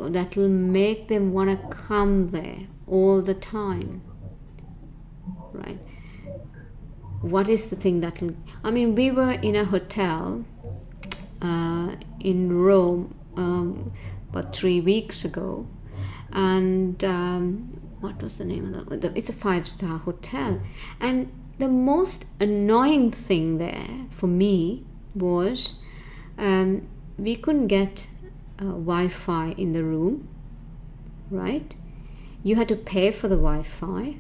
that will make them want to come there all the time, right? What is the thing that will... I mean, we were in a hotel in Rome about 3 weeks ago, and what was the name of it's a 5-star hotel, and the most annoying thing there for me was we couldn't get Wi-Fi in the room, right? You had to pay for the Wi-Fi,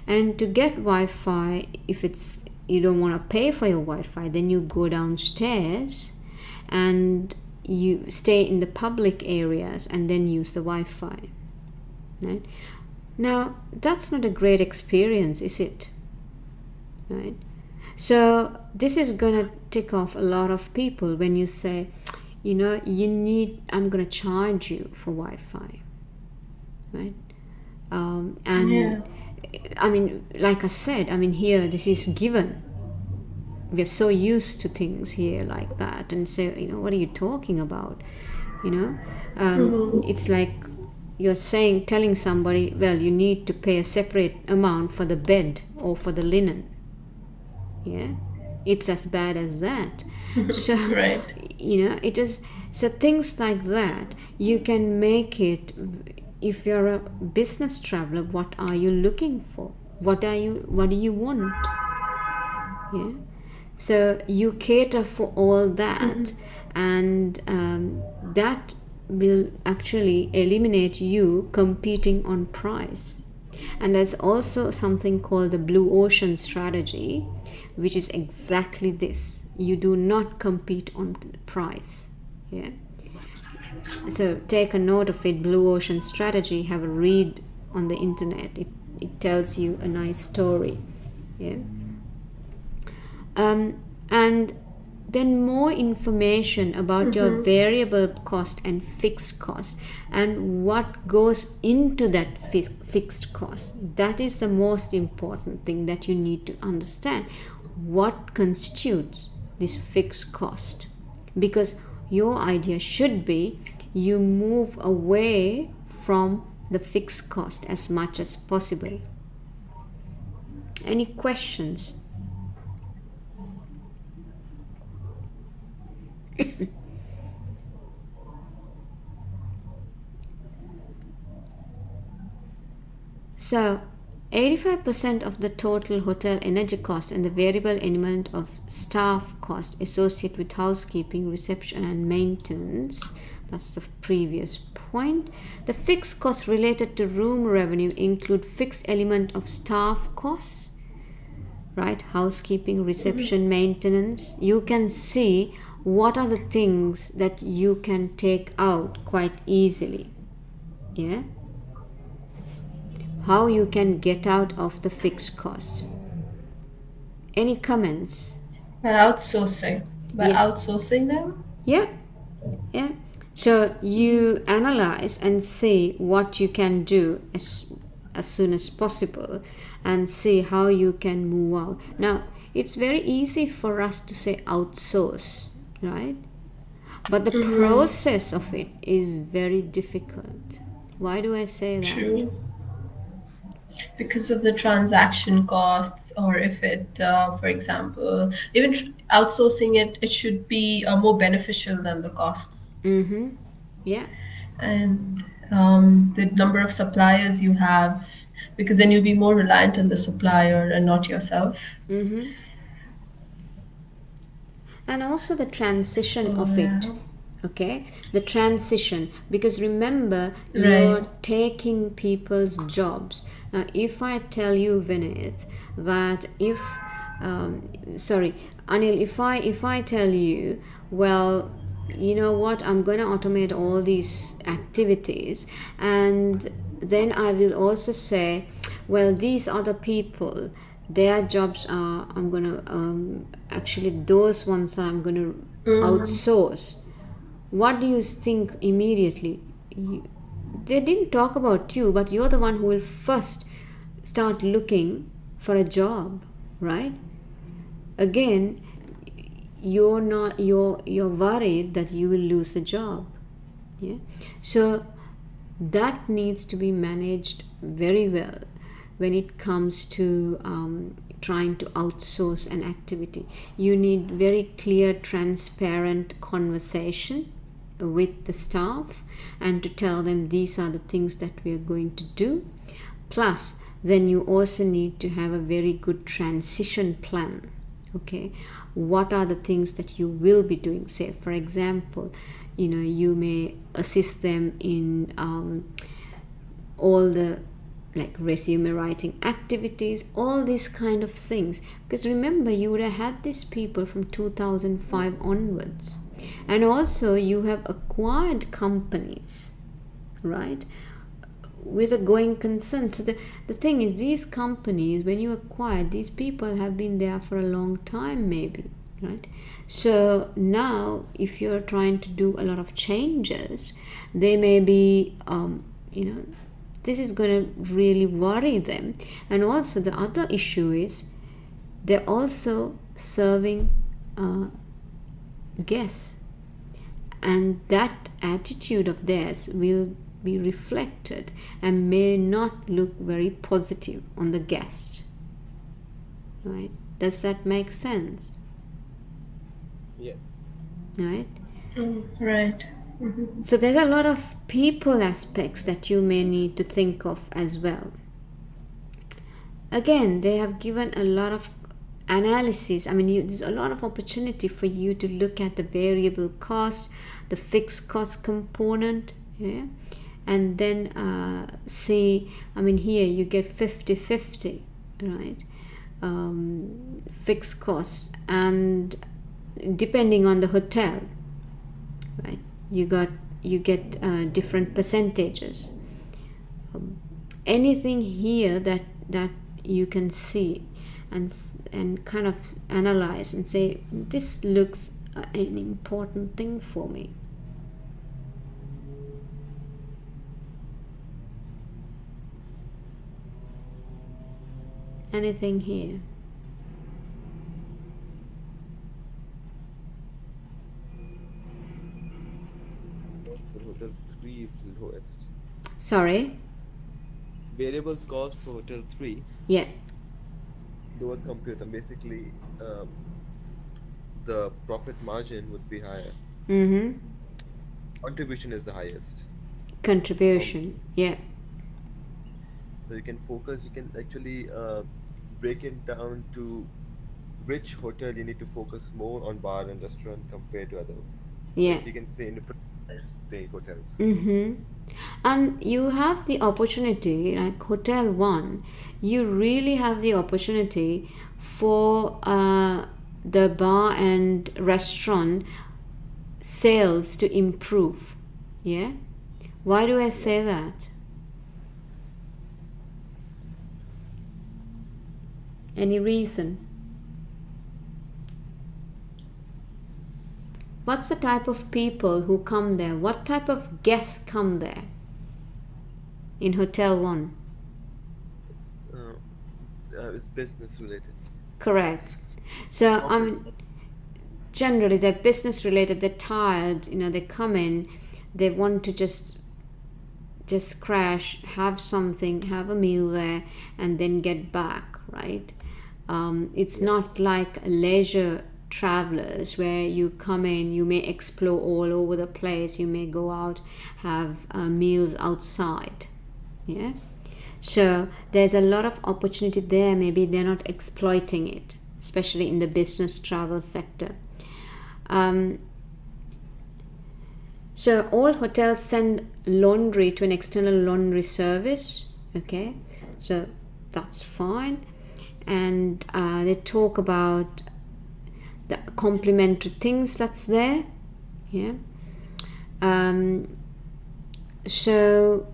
and to get Wi-Fi, if it's you don't want to pay for your Wi-Fi, then you go downstairs and you stay in the public areas and then use the Wi-Fi, right? Now that's not a great experience, is it? Right? So this is gonna tick off a lot of people when you say, I'm gonna charge you for Wi-Fi, right? I mean, like I said, I mean, here this is given. We're so used to things here like that, and say, what are you talking about? It's like you're telling somebody, well, you need to pay a separate amount for the bed or for the linen. Yeah, it's as bad as that. So, right. It is. So things like that, you can make it. If you're a business traveler, what are you looking for? What do you want? Yeah. So you cater for all that, and that will actually eliminate you competing on price. And there's also something called the blue ocean strategy, which is exactly this. You do not compete on price. Yeah. So take a note of it. Blue ocean strategy. Have a read on the internet. It tells you a nice story. Yeah. And then more information about your variable cost and fixed cost, and what goes into that fixed cost. That is the most important thing that you need to understand. What constitutes this fixed cost? Because your idea should be you move away from the fixed cost as much as possible. Any questions? So 85% of the total hotel energy cost and the variable element of staff cost associated with housekeeping, reception and maintenance. That's the previous point. The fixed costs related to room revenue include fixed element of staff costs, right? Housekeeping, reception, maintenance. You can see what are the things that you can take out quite easily. Yeah. How you can get out of the fixed costs. Any comments? By outsourcing. By outsourcing them? Yeah. So you analyze and see what you can do as soon as possible, and see how you can move out. Now, it's very easy for us to say outsource, right? But the process of it is very difficult. Why do I say that? True. Because of the transaction costs, or if it, for example, even outsourcing it should be more beneficial than the costs. Yeah. And the number of suppliers you have, because then you'll be more reliant on the supplier and not yourself. And also the transition of it. Okay, the transition, because remember, you're taking people's jobs. Now, if I tell you, Vinith, that Anil, if I tell you, well, you know what, I'm going to automate all these activities, and then I will also say, well, these other people, their jobs are, I'm going to, actually those ones I'm going to outsource. What do you think immediately? They didn't talk about you, but you're the one who will first start looking for a job, right? Again, you're worried that you will lose a job, Yeah, so that needs to be managed very well when it comes to trying to outsource an activity. You need very clear, transparent conversation with the staff and to tell them these are the things that we are going to do. Plus, then you also need to have a very good transition plan. Okay, what are the things that you will be doing? Say, for example, you may assist them in all the like resume writing activities, all these kind of things, because remember, you would have had these people from 2005 onwards, and also you have acquired companies, right, with a going concern. So the thing is, these companies, when you acquire, these people have been there for a long time maybe, right? So now if you're trying to do a lot of changes, they may be this is going to really worry them. And also the other issue is they're also serving guests, and that attitude of theirs will be reflected and may not look very positive on the guest, right? Does that make sense? Yes. Right. Right. So there's a lot of people aspects that you may need to think of as well. Again, they have given a lot of analysis. I mean, there's a lot of opportunity for you to look at the variable cost, the fixed cost component, yeah, and then see, I mean, here you get 50-50, right? Fixed cost, and depending on the hotel, right, you get different percentages. Anything here that you can see and kind of analyze and say, this looks an important thing for me. Anything here? For Hotel 3 is lowest. Sorry? Variable cost for Hotel 3, Yeah. lower computer. Basically, the profit margin would be higher. Mm-hmm. Contribution is the highest. Contribution. Yeah. So you can focus, you can actually break it down to which hotel you need to focus more on bar and restaurant compared to other. Yeah. Like you can say in the hotels. Mm-hmm. And you have the opportunity, like Hotel 1, you really have the opportunity for the bar and restaurant sales to improve. Yeah? Why do I say that? Any reason? What's the type of people who come there? What type of guests come there in Hotel 1? It's business related. Correct. So, I mean, generally they're business related, they're tired, they come in, they want to just crash, have something, have a meal there, and then get back, right? It's not like leisure travelers where you come in, you may explore all over the place, you may go out, have meals outside. Yeah, so there's a lot of opportunity there. Maybe they're not exploiting it, especially in the business travel sector. So all hotels send laundry to an external laundry service. Okay, so that's fine. And they talk about the complementary things that's there. Yeah. So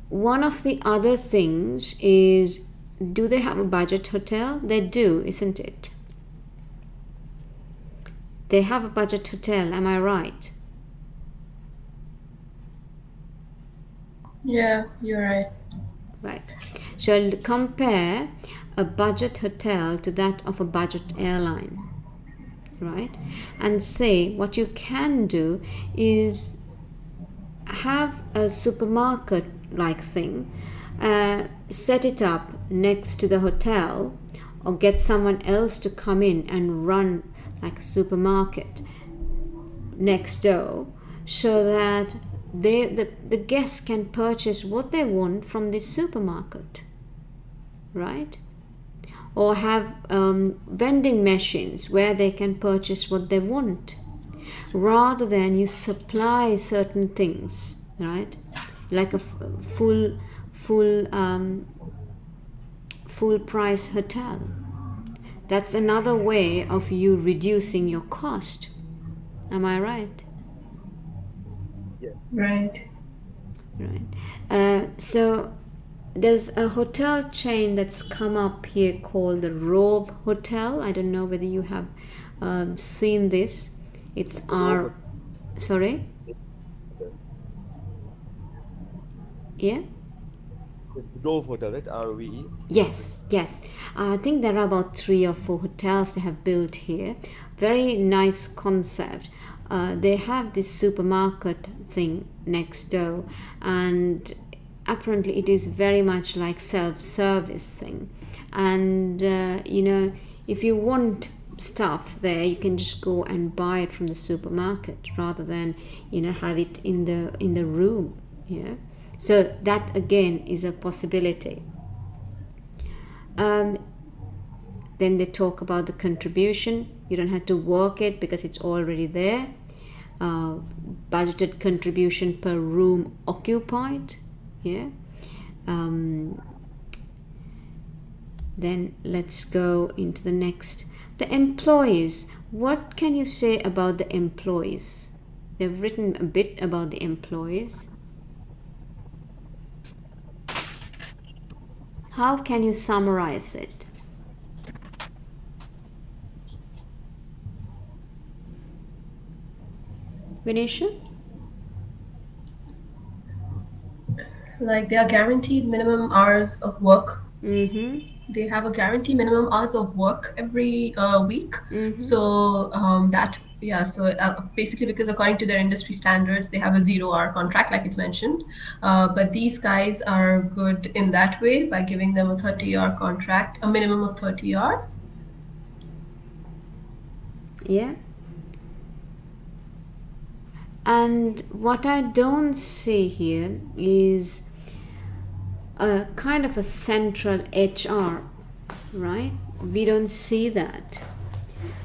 one of the other things is, do they have a budget hotel? They do, isn't it? They have a budget hotel, am I right? Yeah, you're right. Right. So I'll compare a budget hotel to that of a budget airline, right? And say what you can do is have a supermarket like thing, set it up next to the hotel, or get someone else to come in and run like a supermarket next door, so that the guests can purchase what they want from this supermarket, right? Or have vending machines where they can purchase what they want, rather than you supply certain things, right? Like a full price hotel. That's another way of you reducing your cost. Am I right? Right. Right. So there's a hotel chain that's come up here called the Rove Hotel. I don't know whether you have seen this. It's our... Sorry? Yeah? Rove Hotel, right? ROVE. Yes. I think there are about 3 or 4 hotels they have built here. Very nice concept. They have this supermarket thing next door, and apparently it is very much like self-service thing. And if you want stuff there, you can just go and buy it from the supermarket rather than have it in the room. Yeah. So that again is a possibility. Then they talk about the contribution. You don't have to work it because it's already there. Budgeted contribution per room occupied. Yeah. Then let's go into the next. The employees. What can you say about the employees? They've written a bit about the employees. How can you summarize it? Venetia? Like they are guaranteed minimum hours of work. Mm-hmm. They have a guaranteed minimum hours of work every week. Mm-hmm. So basically, because according to their industry standards, they have a 0-hour contract, like it's mentioned. But these guys are good in that way by giving them a 30-hour contract, a minimum of 30-hour. Yeah. And what I don't see here is a kind of a central HR, right? We don't see that.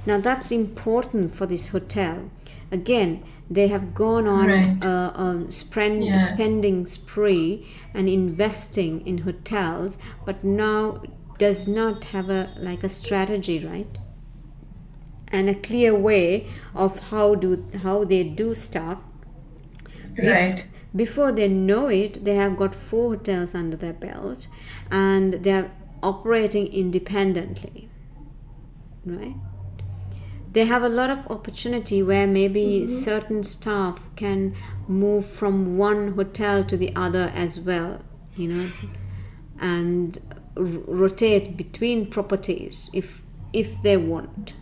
Now that's important for this hotel. Again, they have gone on Right. spending spree and investing in hotels, but now does not have a strategy, right? And a clear way of how they do stuff. Right. Before they know it, they have got 4 hotels under their belt, and they're operating independently, right? They have a lot of opportunity where maybe certain staff can move from one hotel to the other as well, and rotate between properties if they want.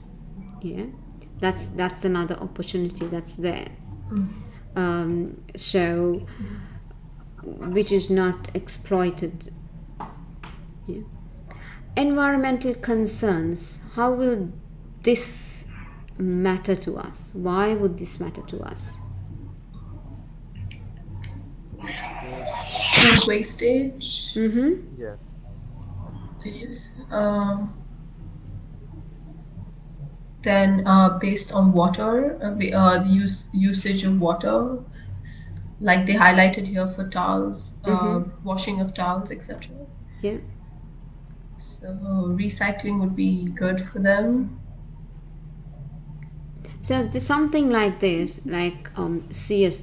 Yeah, that's another opportunity that's there. So which is not exploited. Yeah. Environmental concerns. How will this matter to us? Why would this matter to us? Wastage. Mm-hmm. Yeah. Then based on water, the usage of water, like they highlighted here for towels, washing of towels, etc. Yeah. So recycling would be good for them. So there's something like this, like CS.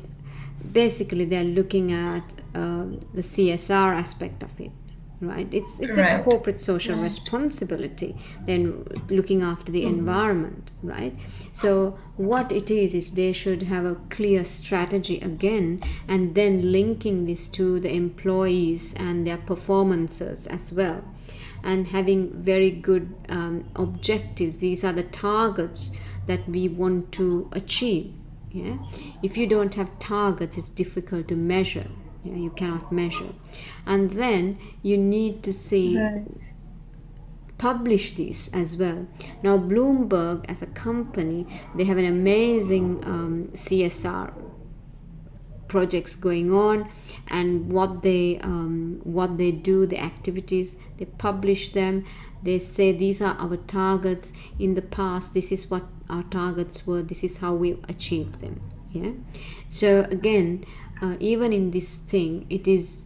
Basically, they're looking at the CSR aspect of it, right? It's a corporate social responsibility. Then looking after the environment, right? So what it is they should have a clear strategy again, and then linking this to the employees and their performances as well, and having very good objectives. These are the targets that we want to achieve. Yeah, if you don't have targets, it's difficult to measure. Yeah, you cannot measure, and then you need to see Right. publish these as well. Now Bloomberg as a company, they have an amazing CSR projects going on, and what they do, the activities, they publish them. They say these are our targets in the past, this is what our targets were, this is how we achieved them. Yeah, so again, even in this thing, it's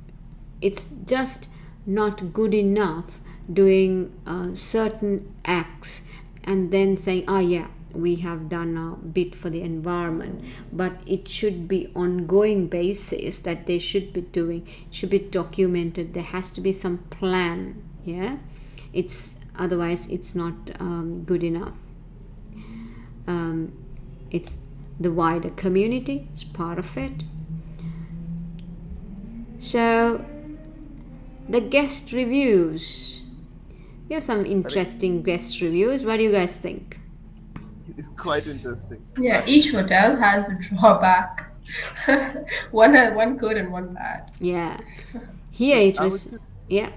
just not good enough doing certain acts and then saying, oh yeah, we have done a bit for the environment, but it should be ongoing basis that they should be doing, should be documented. There has to be some plan. Yeah, it's otherwise it's not good enough. It's the wider community, it's part of it. So the guest reviews, we have some interesting guest reviews. What do you guys think? It's quite interesting. Yeah, each hotel has a drawback. one good and one bad. Yeah, here it I would was. say Yeah.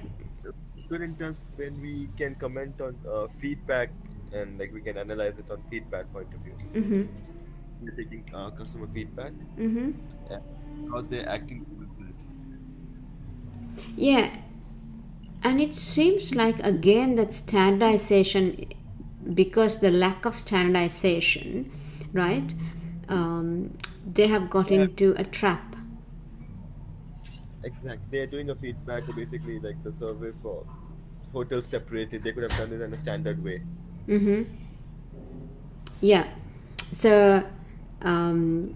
good in terms when we can comment on feedback, and like we can analyze it on feedback point of view. Mm-hmm. We're taking customer feedback Mm-hmm. and how they're acting with it. Yeah, and it seems like again that standardization, because the lack of standardization, right? They have got Yeah, into a trap. exactly. They're doing a feedback, so basically like the survey for hotels separated. They could have done it in a standard way. Mm-hmm. Yeah. So um,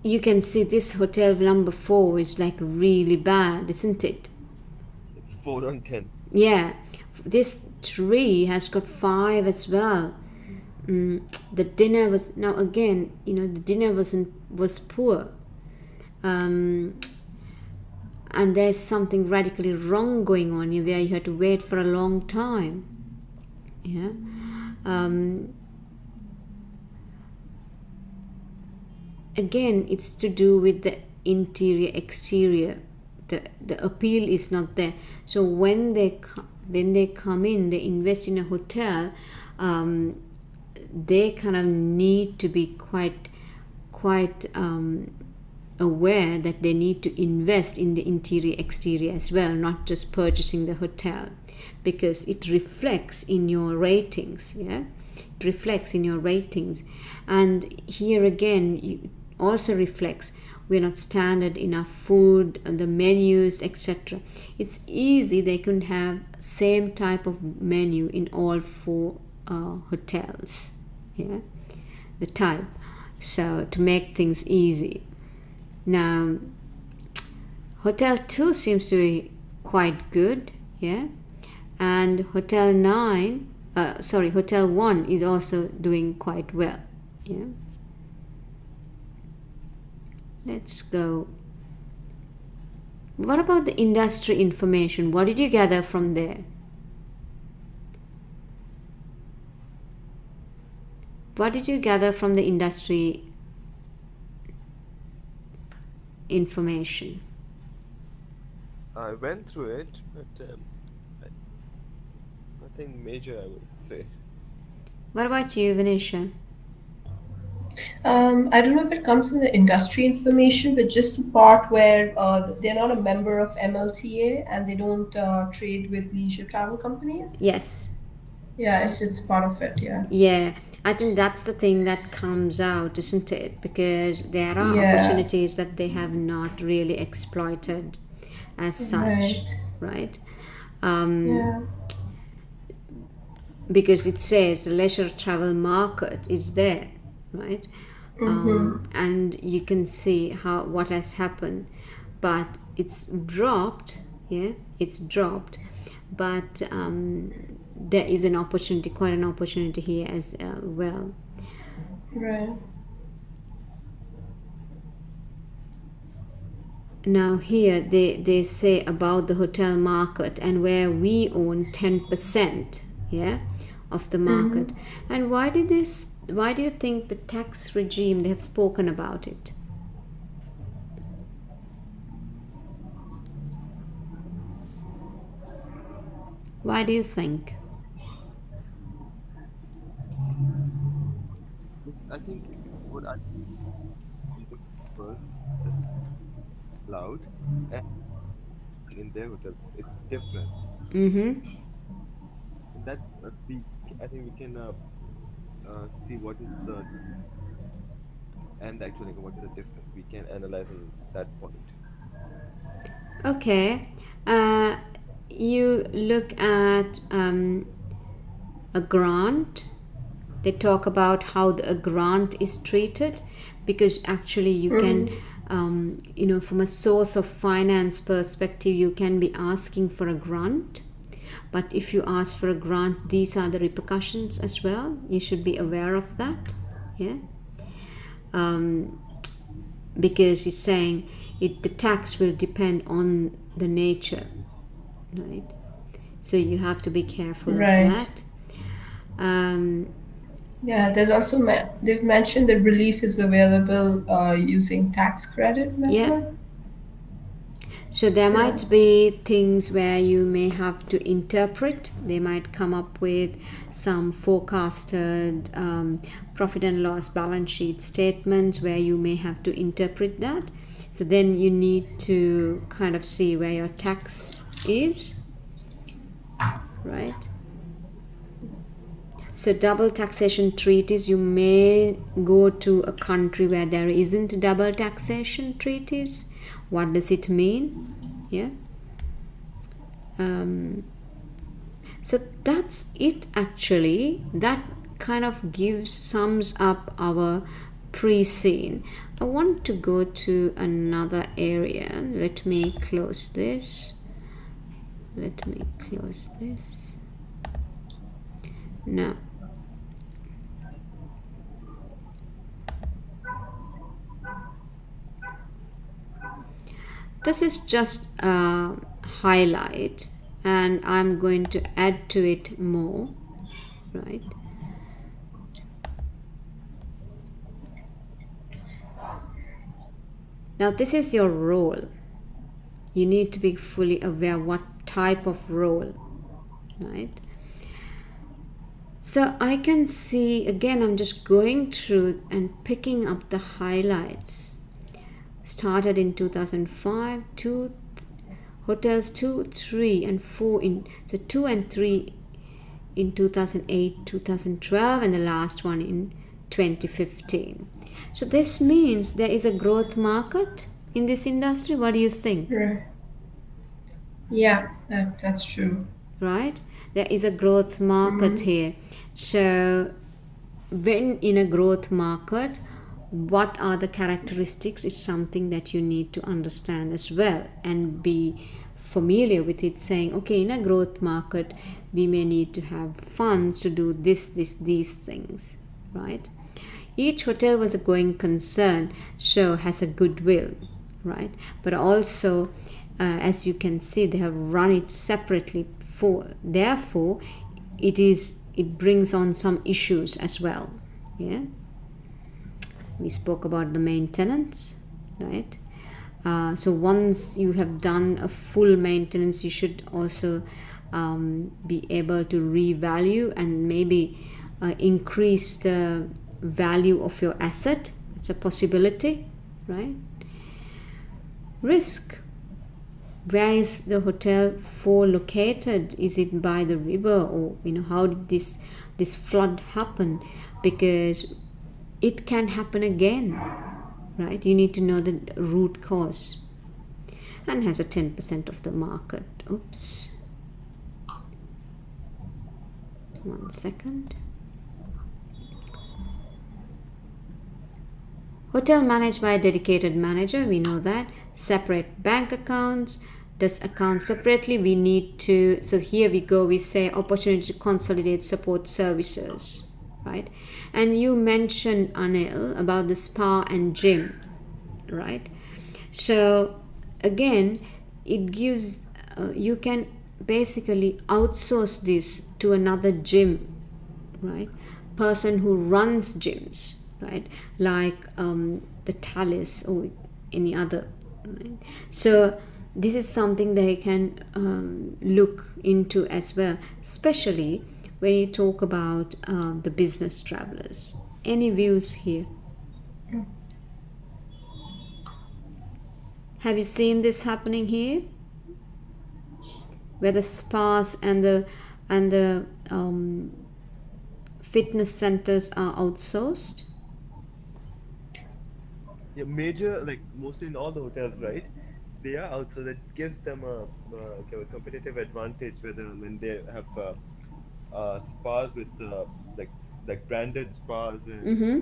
you can see this hotel number 4 is like really bad, isn't it? It's 4 on 10. Yeah. This 3 has got 5 as well. The dinner was, now again, the dinner was poor. And there's something radically wrong going on here where you had to wait for a long time. Yeah. Again, it's to do with the interior exterior. The appeal is not there. So when they come in, they invest in a hotel, they kind of need to be quite aware that they need to invest in the interior exterior as well, not just purchasing the hotel, because it reflects in your ratings. Yeah, it reflects in your ratings, and here again it also reflects we're not standard enough food and the menus, etc. It's easy they can have same type of menu in all 4 hotels. Yeah, the type, so to make things easy. Now hotel 2 seems to be quite good. Yeah, and hotel 1 is also doing quite well. Yeah, let's go. What about the industry information? What did you gather from there? What did you gather from the industry information? I went through it, but nothing major, I would say. What about you, Venetia? I don't know if it comes in the industry information, but just the part where they're not a member of MLTA and they don't trade with leisure travel companies. Yes. Yeah, it's part of it. Yeah. Yeah, I think that's the thing that comes out, isn't it? Because there are Yeah. opportunities that they have not really exploited as such, right? Yeah. Because it says the leisure travel market is there, right? And you can see what has happened, but it's dropped. Yeah, it's dropped, but there is an opportunity, quite an opportunity here as well. Right. Now here they say about the hotel market and where we own 10%, yeah, of the market. And why did why do you think the tax regime, they have spoken about it? Why do you think? I think what I think first allowed and in their hotel it's different. Mm-hmm. That we I think we can see what is the and actual income, what is the difference. We can analyze on that point. Okay. Uh, you look at a grant. They talk about how a grant is treated, because actually you can, from a source of finance perspective, you can be asking for a grant. But if you ask for a grant, these are the repercussions as well. You should be aware of that. Yeah. Because he's saying the tax will depend on the nature, right? So you have to be careful of Right. that. Yeah, there's also they've mentioned that relief is available using tax credit Yeah. method. So there might be things where you may have to interpret. They might come up with some forecasted profit and loss balance sheet statements where you may have to interpret that. So then you need to kind of see where your tax is, right? So double taxation treaties, you may go to a country where there isn't double taxation treaties. What does it mean? Yeah. So that's it actually. That kind of sums up our pre-scene. I want to go to another area. Let me close this. Now, this is just a highlight, and I'm going to add to it more, right? Now this is your role. You need to be fully aware what type of role, right? So I can see, again, I'm just going through and picking up the highlights. Started in 2005, hotels 2, 3 and 4 so 2 and 3 in 2008, 2012, and the last one in 2015. So this means there is a growth market in this industry. What do you think? Right. Yeah, that's true. Right? There is a growth market here. So when in a growth market, what are the characteristics is something that you need to understand as well and be familiar with it, saying, okay, in a growth market, we may need to have funds to do these things, right? Each hotel was a going concern, so has a goodwill, right? But also, as you can see, they have run it separately. Therefore, it brings on some issues as well. Yeah. We spoke about the maintenance, right? So once you have done a full maintenance, you should also be able to revalue and maybe increase the value of your asset. It's a possibility, right? Risk. Where is the hotel 4 located? Is it by the river, or how did this flood happen? Because it can happen again, right? You need to know the root cause. And has a 10% of the market. Oops. 1 second. Hotel managed by a dedicated manager, we know that. Separate bank accounts. Does account separately? We need to, so here we go, we say opportunity to consolidate support services, right? And you mentioned, Anil, about the spa and gym, right? So again, it gives, you can basically outsource this to another gym, right? person who runs gyms, right? Like the Talis or any other, right? So this is something they can look into as well, especially when you talk about the business travelers. Any views here? Have you seen this happening here, where the spas and the fitness centers are outsourced? Yeah, major, like mostly in all the hotels, right? They are out, so that gives them a competitive advantage when they have spas with like branded spas and Mm-hmm.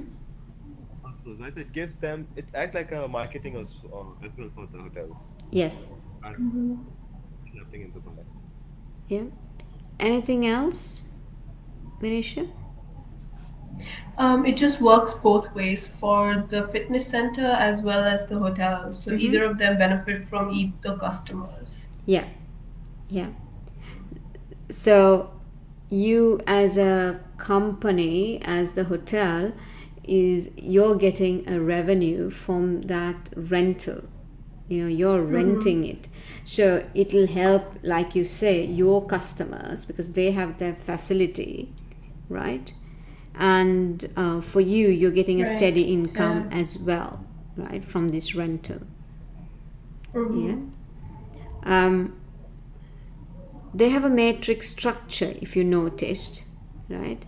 hospitals, right? So it gives them, it acts like a marketing as well for the hotels. Yes. And happening in Dubai. Yeah. Anything else, Manisha? It just works both ways for the fitness center as well as the hotels. So Mm-hmm. either of them benefit from either customers. Yeah. Yeah. So you as a company, as the hotel, you're getting a revenue from that rental. You're renting it, so it'll help, like you say, your customers, because they have their facility, right? And for you, you're getting a Right. steady income Yeah. as well, right, from this rental. Yeah. Mm-hmm. They have a matrix structure, if you noticed, right?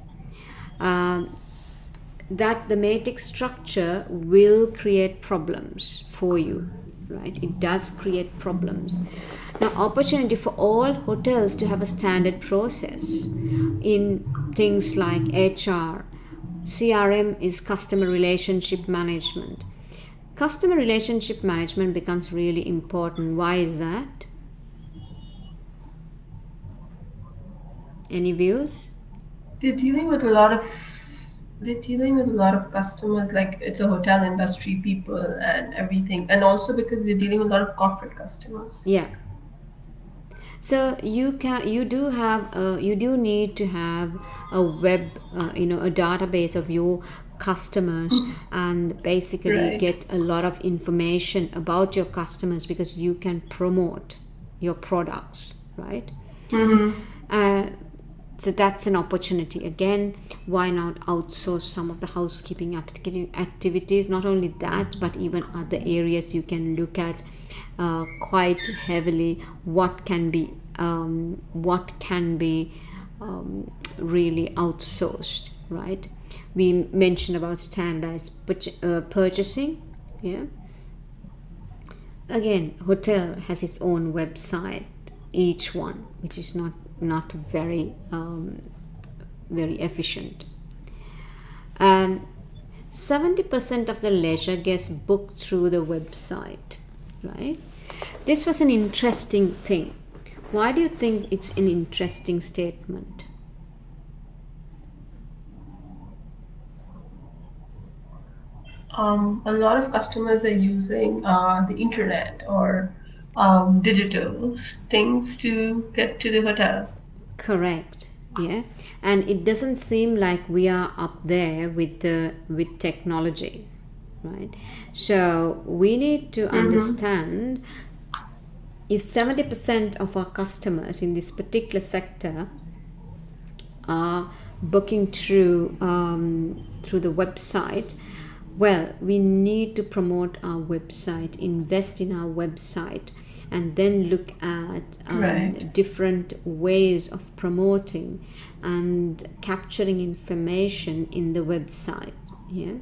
um, that the matrix structure will create problems for you, right? It does create problems. Now, opportunity for all hotels to have a standard process in things like HR. CRM is customer relationship management. Customer relationship management becomes really important. Why is that? Any views? They're dealing with a lot of they're dealing with a lot of customers, like it's a hotel industry people and everything, and also because they're dealing with a lot of corporate customers. Yeah. So you do need to have a web, a database of your customers, and basically Right. get a lot of information about your customers, because you can promote your products, right? Mm-hmm. uh, so that's an opportunity. Again, why not outsource some of the housekeeping activities? Not only that, but even other areas you can look at quite heavily. What can be really outsourced, right? We mentioned about standardized purchasing. Yeah. Again, hotel has its own website, each one, which is not very very efficient. And 70% of the leisure gets booked through the website, right? This was an interesting thing. Why do you think it's an interesting statement? A lot of customers are using the internet or digital things to get to the hotel. Correct. Yeah. And it doesn't seem like we are up there with technology, right? So we need to understand, if 70% of our customers in this particular sector are booking through the website, well, we need to promote our website, invest in our website, and then look at Right. different ways of promoting and capturing information in the website. Yeah.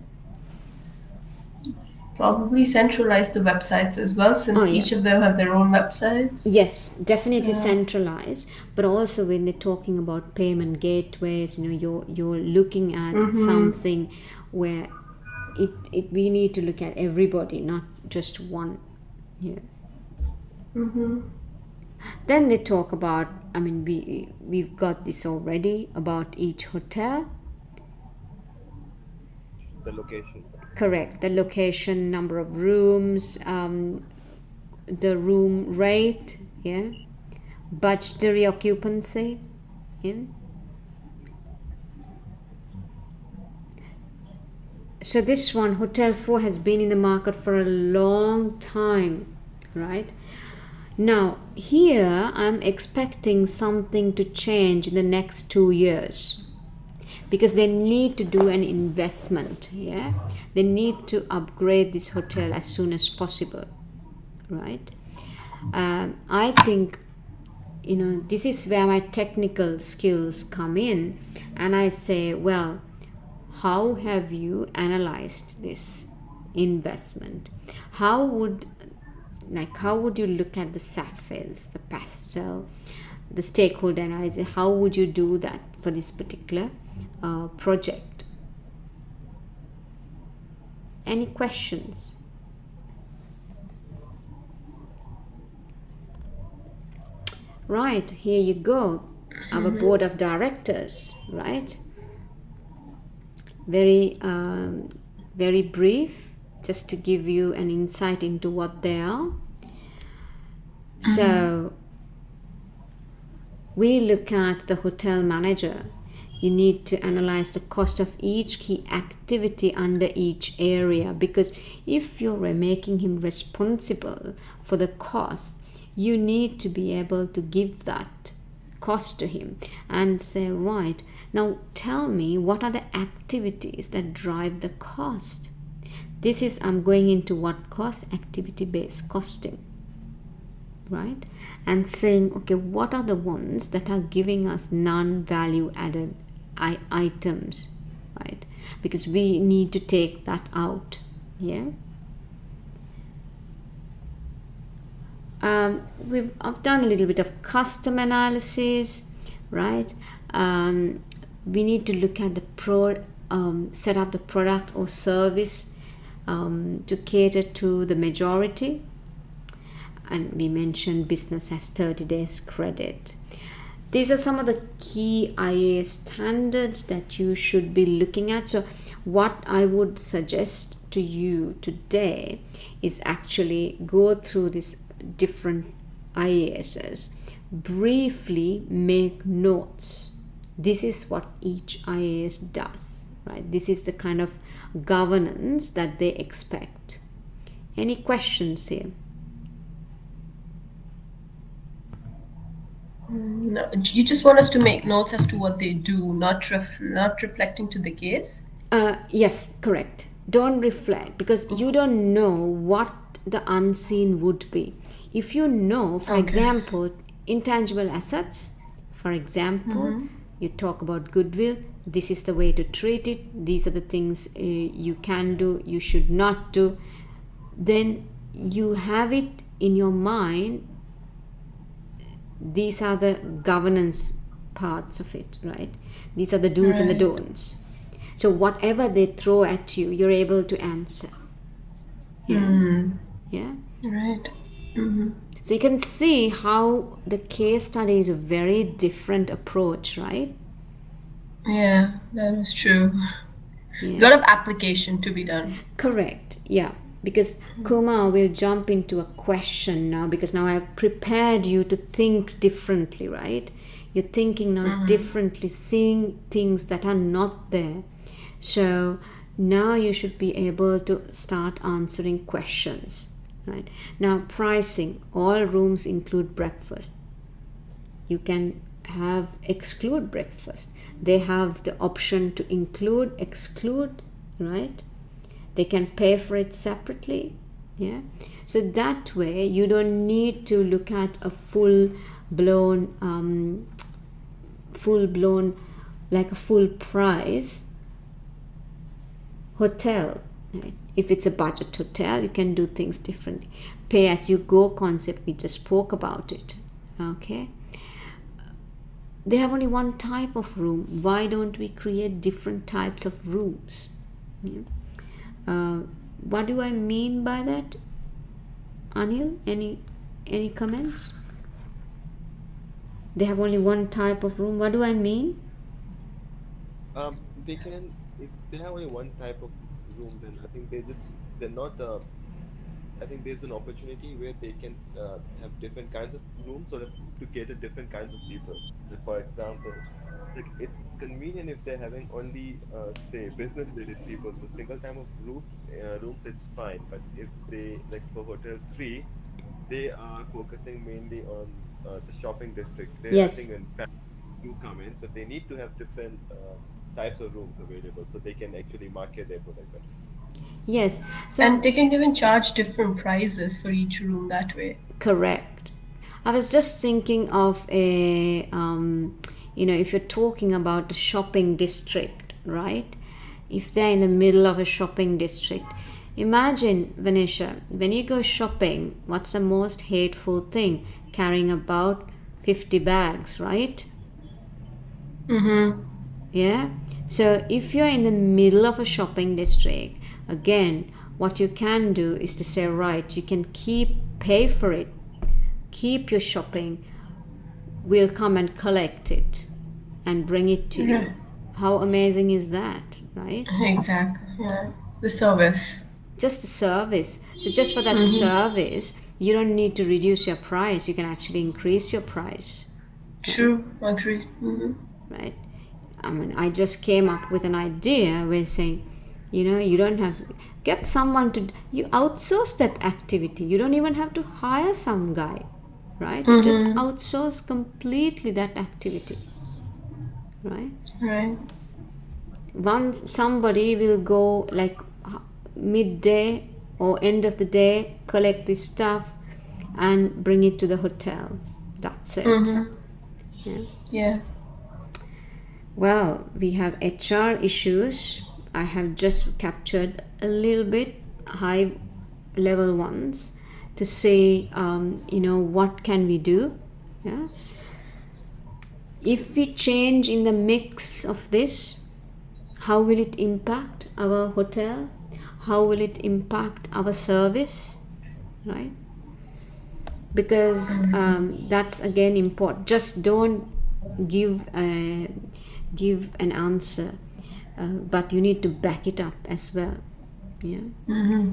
Probably centralize the websites as well, since Oh, yeah. each of them have their own websites. Yes, definitely Yeah. centralized, but also when they're talking about payment gateways, you're looking at something where we need to look at everybody, not just one. Yeah. Then they talk about, I mean, we've got this already about each hotel. The location. Correct. The location, number of rooms, the room rate, yeah, budgetary occupancy, yeah. So this one, Hotel 4, has been in the market for a long time, right? Now, here I'm expecting something to change in the next 2 years because they need to do an investment. Yeah, they need to upgrade this hotel as soon as possible, right? I think, this is where my technical skills come in, and I say, well, how have you analyzed this investment? How would you look at the sapphires, the pastel, the stakeholder analysis? How would you do that for this particular project? Any questions? Right, here you go. Our board of directors, right? Very very brief, just to give you an insight into what they are. So we look at the hotel manager. You need to analyze the cost of each key activity under each area, because if you're making him responsible for the cost, you need to be able to give that cost to him and say, right, now tell me what are the activities that drive the cost. This is, I'm going into what cost? Activity based costing, right? And saying, okay, what are the ones that are giving us non-value added items, right? Because we need to take that out. Yeah. I've done a little bit of custom analysis, right? We need to look at the set up the product or service to cater to the majority. And we mentioned business has 30 days credit. These are some of the key IAS standards that you should be looking at. So what I would suggest to you today is actually go through these different IASs, briefly make notes. This is what each IAS does, right? This is the kind of governance that they expect. Any questions here? No, you just want us to make notes as to what they do, not reflecting to the case? Yes, correct. Don't reflect, because you don't know what the unseen would be. If you know, for example, intangible assets, for example, you talk about goodwill, this is the way to treat it, these are the things you can do, you should not do, then you have it in your mind. These are the governance parts of it, right? These are the do's and the don'ts. So whatever they throw at you, you're able to answer. Yeah. Yeah. Right. So you can see how the case study is a very different approach, right? Yeah, that is true. Yeah. A lot of application to be done. Correct. Yeah. Because Kumar will jump into a question now, because now I've prepared you to think differently, right? You're thinking now differently, seeing things that are not there. So now you should be able to start answering questions, right? Now, pricing, all rooms include breakfast. You can exclude breakfast. They have the option to include, exclude, right? They can pay for it separately. Yeah. So that way you don't need to look at a full blown like a full price hotel, right? If it's a budget hotel, you can do things differently. Pay as you go concept, we just spoke about it. Okay. They have only one type of room. Why don't we create different types of rooms? Yeah. What do I mean by that? Anil, any comments? They have only one type of room. What do I mean? They can, if they have only one type of room, then I think they're not. I think there's an opportunity where they can have different kinds of rooms, or to cater different kinds of people. For example, like it's convenient if they're having only say business related people. So single time of rooms it's fine. But if they like for Hotel 3, they are focusing mainly on the shopping district. They I think Yes. when families do come in, so they need to have different types of rooms available so they can actually market their product better. Yes. And So they can even charge different prices for each room that way. correct. I was just thinking of a, if you're talking about the shopping district, right? If they're in the middle of a shopping district, imagine, Vanisha, when you go shopping, what's the most hateful thing? Carrying about 50 bags, right? Mm-hmm. Yeah. So if you're in the middle of a shopping district, again, what you can do is to say, right, you can pay for it, keep your shopping, we'll come and collect it and bring it to you. How amazing is that, right? Exactly. Yeah. The service. Just the service. So just for that Mm-hmm. service, you don't need to reduce your price. You can actually increase your price, right? True. Agree. Mm-hmm. Right? I mean, I just came up with an idea where saying, you don't have get someone to you outsource that activity. You don't even have to hire some guy, right? You just Mm-hmm. outsource completely that activity, right? Right. Once somebody will go like midday or end of the day, collect this stuff and bring it to the hotel. That's it. Mm-hmm. Yeah. Yeah. Well, we have HR issues. I have just captured a little bit high level ones to say, what can we do? Yeah. If we change in the mix of this, how will it impact our hotel? How will it impact our service? Right? Because that's again important. Just don't give an answer, but you need to back it up as well. Yeah. Mm-hmm.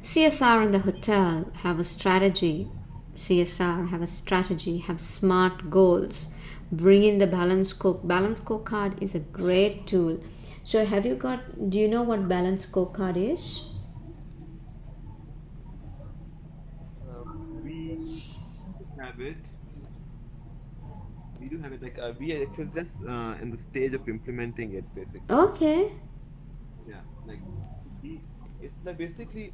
CSR in the hotel have a strategy. CSR have a strategy, have smart goals. Bring in the balance scorecard is a great tool. So do you know what balance scorecard is? We have it. We do have it. Like we are actually just in the stage of implementing it, basically. Okay. Yeah, like we, it's like basically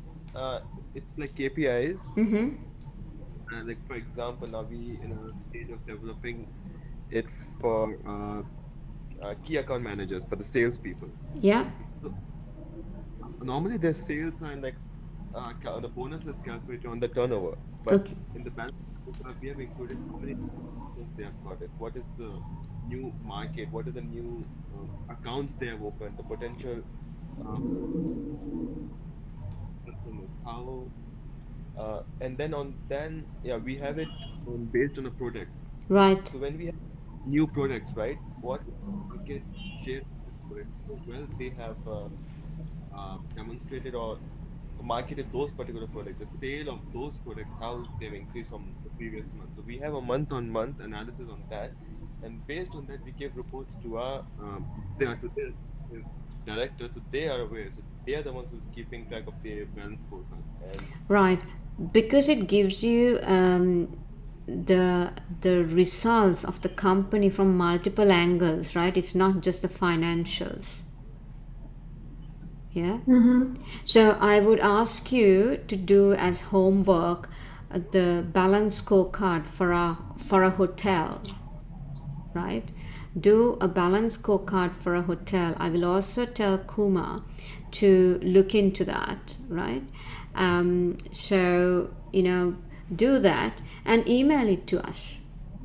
it's like KPIs. Mm-hmm. Like for example, now we in a stage of developing it for key account managers for the salespeople. Yeah. So normally their sales are like the bonus is calculated on the turnover, but Okay. in the balance we have included how many customers they have got it, what is the new market, what are the new accounts they have opened, the potential customers, how and then yeah we have it based on the products. Right. So when we have new products, right, what is the market share of this product? How well they have demonstrated or marketed those particular products, the sale of those products, how they've increased from the previous month. So we have a month-on-month analysis on that, and based on that, we give reports to our to their directors, so they are aware. So they are the ones who's keeping track of their balance scorecard. And Right. Because it gives you the results of the company from multiple angles, right? It's not just the financials. Yeah. Mm-hmm. So I would ask you to do as homework the balance scorecard for a hotel, right? Do a balance scorecard for a hotel. I will also tell Kuma to look into that, right? So do that and email it to us,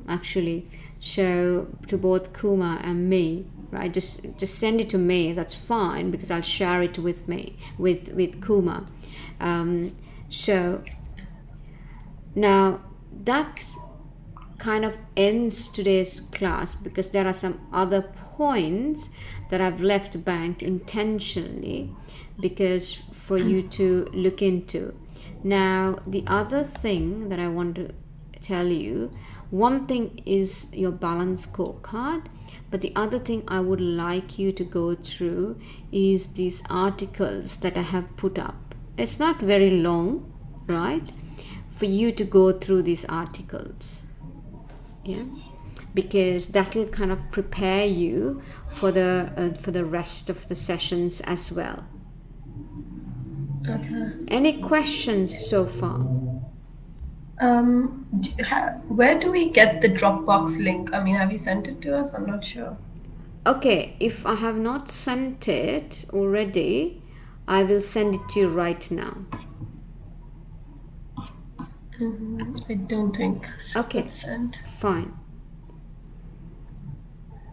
actually. So to both Kuma and me, right? Just send it to me. That's fine because I'll share it with Kuma. So now that kind of ends today's class because there are some other points that I've left banked intentionally because for you to look into. Now the other thing that I want to tell you. One thing is your balance scorecard, but the other thing I would like you to go through is these articles that I have put up. It's not very long, right? For you to go through these articles. Yeah, because that will kind of prepare you for the rest of the sessions as well. Okay. Any questions so far? Where do we get the Dropbox link? I mean, have you sent it to us? I'm not sure. Okay, if I have not sent it already, I will send it to you right now. I don't think Okay. it's sent. Fine.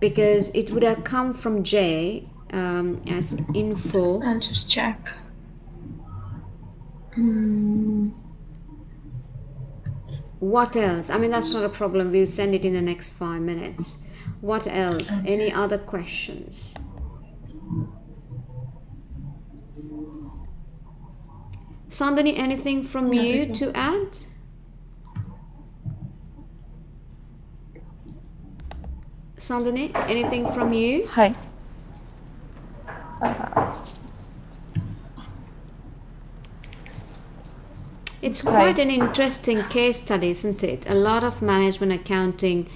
Because it would have come from Jay as info. I'll just check. What else? I mean, that's not a problem. We'll send it in the next 5 minutes. What else? Any other questions? Sandhani, anything from you to add? Sandhani, anything from you? Hi. It's quite an interesting case study, isn't it? A lot of management accounting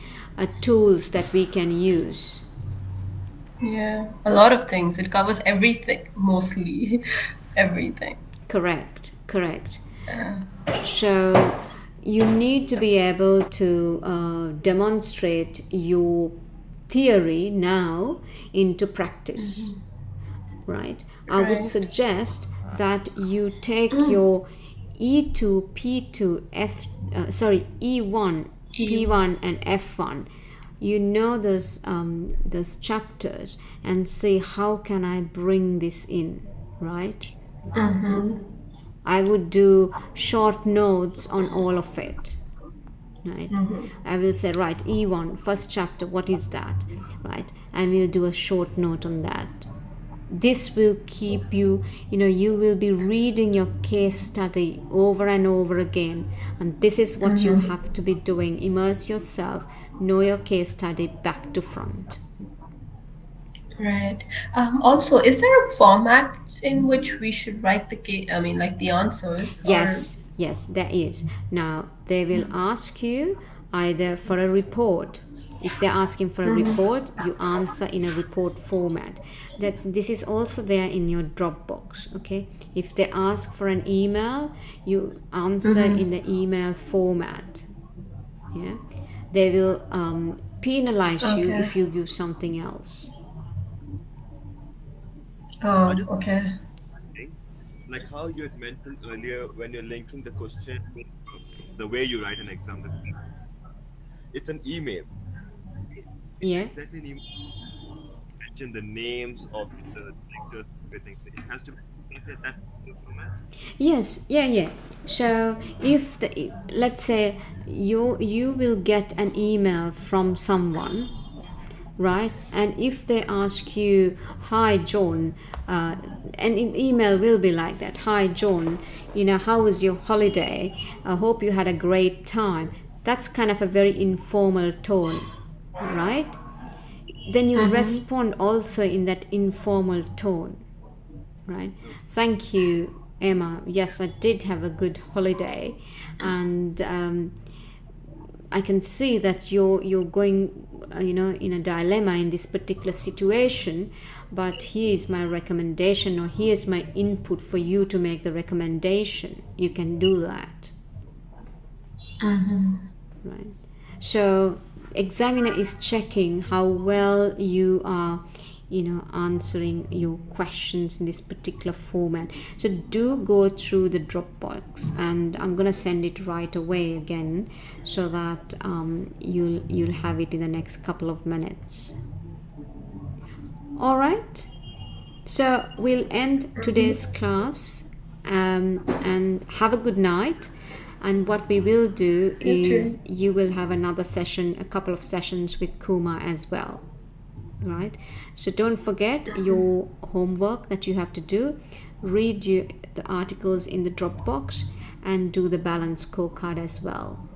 tools that we can use. Yeah, a lot of things. It covers everything, mostly everything. Correct. So you need to be able to demonstrate your theory now into practice, right? I would suggest that you take your E2, P2, E1, P1 and F1. You know those chapters and say, how can I bring this in, right? I would do short notes on all of it, right? I will say, right, E1, first chapter, what is that, right? And we'll do a short note on that. This will keep you, you will be reading your case study over and over again. And this is what you have to be doing. Immerse yourself, know your case study back to front. Right. Also, is there a format in which we should write the case? I mean, like the answers? Yes, there is. Now, they will ask you either for a report. If they're asking for a report, you answer in a report format. This is also there in your Dropbox, okay? If they ask for an email, you answer in the email format. Yeah, they will penalize you if you give something else. Oh, okay. Like how you had mentioned earlier, when you're linking the question, the way you write an exam, it's an email. Yeah. Exactly an email. Mention the names of the lectures, everything. It has to be that format. Yes, yeah. So if let's say you will get an email from someone, right? And if they ask you, hi John, and an email will be like that, hi John, how was your holiday? I hope you had a great time. That's kind of a very informal tone, right? Then you respond also in that informal tone, right? Thank you, Emma. Yes, I did have a good holiday, and I can see that you're going, in a dilemma in this particular situation. But here's my recommendation, or here's my input for you to make the recommendation. You can do that, right? So examiner is checking how well you are answering your questions in this particular format. So do go through the Dropbox, and I'm gonna send it right away again, so that you'll have it in the next couple of minutes. All right, so we'll end today's class, and have a good night. And what we will do is you will have another session, a couple of sessions with Kuma as well, right? So don't forget your homework that you have to do. Read the articles in the Dropbox and do the balance scorecard as well.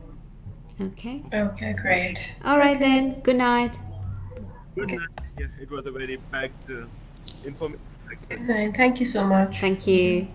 Okay. Okay, great. All right Okay. then. Good night. Good night. Yeah, it was a very packed information Good section. night. Thank you so much. Thank you.